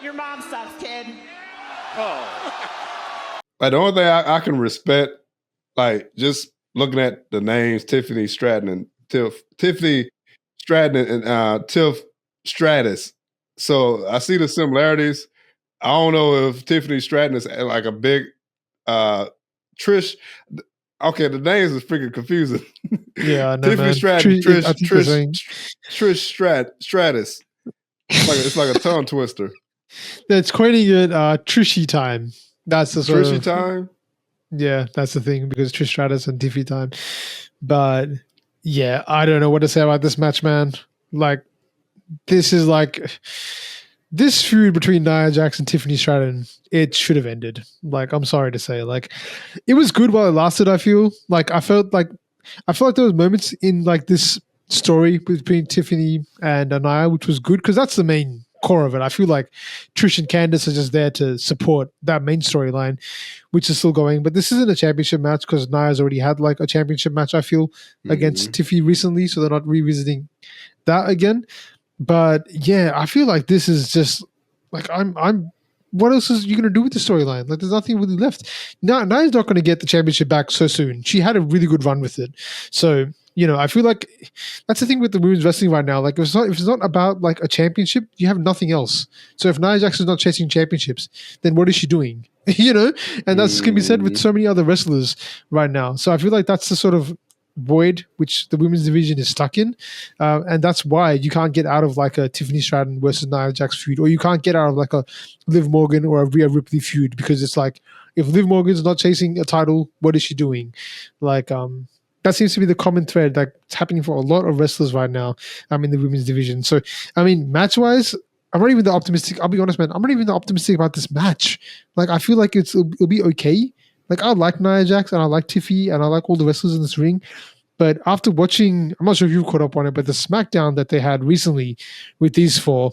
Your mom sucks, kid. Oh. Like the only thing I can respect, like just looking at the names Tiffany Stratton and Tiffany Stratton and Tiff Stratus. So I see the similarities. I don't know if Tiffany Stratton is like a big Trish. Okay, the names is freaking confusing. Yeah, I know, Tiffany man. Stratton, Trish, Stratus. It's like a tongue twister. That's quoting it Trishy time. That's the sort Trishy of time. Yeah, that's the thing because Trish Stratus and Tiffy time. But yeah, I don't know what to say about this match, man. Like, this is like this feud between Nia Jax and Tiffany Stratton. It should have ended. Like, I'm sorry to say, like, it was good while it lasted. I feel like I felt like there was moments in like this story between Tiffany and Nia, which was good because that's the main core of it. I feel like Trish and Candace are just there to support that main storyline, which is still going. But this isn't a championship match because Nia's already had like a championship match, I feel, against Tiffy recently, so they're not revisiting that again. But yeah, I feel like this is just like I'm what else is you going to do with the storyline? Like, there's nothing really left. Nia's not going to get the championship back so soon. She had a really good run with it. So, you know, I feel like that's the thing with the women's wrestling right now. Like, if it's not about like a championship, you have nothing else. So if Nia Jax is not chasing championships, then what is she doing? You know? And that's going to be said with so many other wrestlers right now. So I feel like that's the sort of void which the women's division is stuck in, and that's why you can't get out of like a Tiffany Stratton versus Nia Jax feud, or you can't get out of like a Liv Morgan or a Rhea Ripley feud, because it's like, if Liv Morgan's not chasing a title, what is she doing? Like, that seems to be the common thread that's happening for a lot of wrestlers right now in the women's division. So I mean, match wise, I'm not even that optimistic. I'll be honest, man, I'm not even that optimistic about this match. Like, I feel like it'll be okay. Like, I like Nia Jax and I like Tiffy and I like all the wrestlers in this ring. But after watching, I'm not sure if you caught up on it, but the SmackDown that they had recently with these four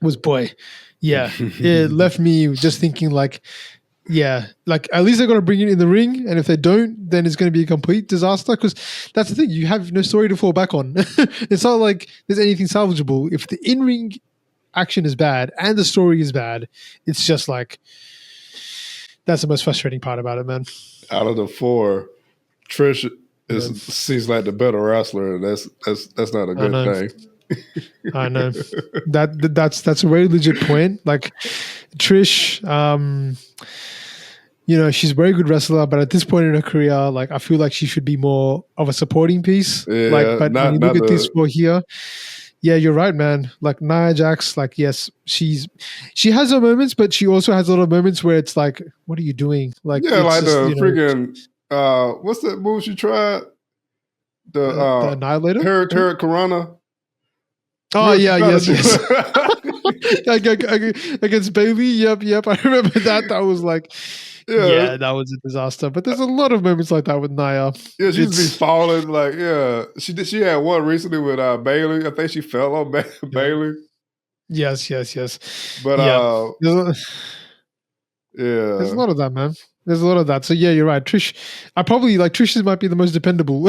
was, it left me just thinking like, yeah, like at least they're going to bring it in the ring. And if they don't, then it's going to be a complete disaster, because that's the thing. You have no story to fall back on. It's not like there's anything salvageable. If the in-ring action is bad and the story is bad, it's just like, that's the most frustrating part about it, man. Out of the four, Trish seems like the better wrestler. That's not a good thing. I know that's a very legit point. Like, Trish, she's a very good wrestler, but at this point in her career, like, I feel like she should be more of a supporting piece. Yeah, but when you look at these four here, yeah, you're right, man. Like, Nia Jax, like, yes, she has her moments, but she also has a lot of moments where it's like, what are you doing? Like, yeah, like just, the freaking what's that move she tried? The Annihilator? Hurricane Corona. Oh, yeah, yes. Against Bailey. Yep. I remember that. That was like, yeah, that was a disaster. But there's a lot of moments like that with Nia. Yeah, she used to be falling. Like, yeah, she had one recently with Bailey. I think she fell on Bailey. Yes. But there's a lot of that, man. There's a lot of that. So yeah, you're right. Trish, I probably like Trish's might be the most dependable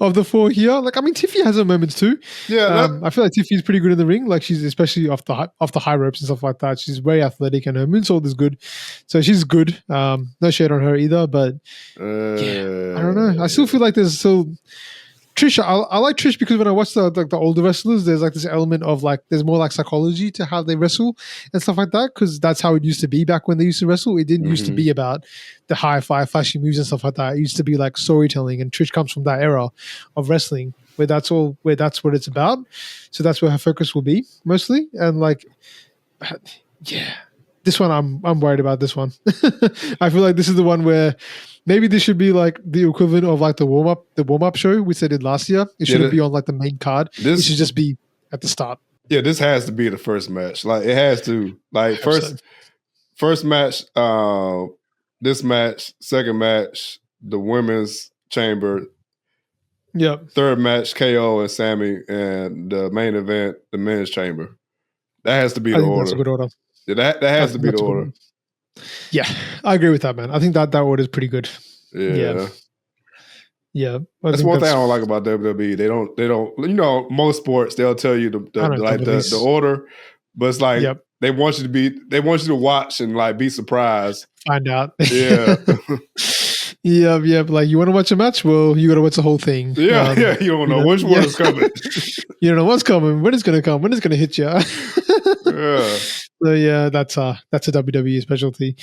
of the four here. Like, I mean, Tiffy has her moments too. Yeah, I feel like Tiffy's pretty good in the ring. Like, she's especially off the high ropes and stuff like that. She's very athletic and her moonsault is good. So she's good. No shade on her either. But yeah, I don't know. I still feel like there's still Trish. I like Trish because when I watch the older wrestlers, there's like this element of like, there's more like psychology to how they wrestle and stuff like that, because that's how it used to be back when they used to wrestle. It didn't used to be about the high-fi flashy moves and stuff like that. It used to be like storytelling, and Trish comes from that era of wrestling where that's what it's about. So that's where her focus will be mostly. And like, yeah, this one I'm worried about. This one, I feel like this is the one where maybe this should be like the equivalent of like the warm up show we did last year. It shouldn't be on like the main card. It should just be at the start. Yeah, this has to be the first match. Like, it has to. Like, first match, this match, second match, the women's chamber. Yep. Third match, KO and Sammy, and the main event, the men's chamber. That has to be the order. That's a good order. Yeah, that has to be the order. Yeah, I agree with that, man. I think that order is pretty good. Yeah. That's one thing I don't like about WWE. They don't. Most sports they'll tell you the order, but it's like Yep. they want you to watch and like be surprised. Find out. Yeah. Yep. Like, you want to watch a match? Well, you got to watch the whole thing. Yeah. You don't know which one is coming. You don't know what's coming, when it's going to come, when it's going to hit you. Yeah. So yeah, that's a WWE specialty.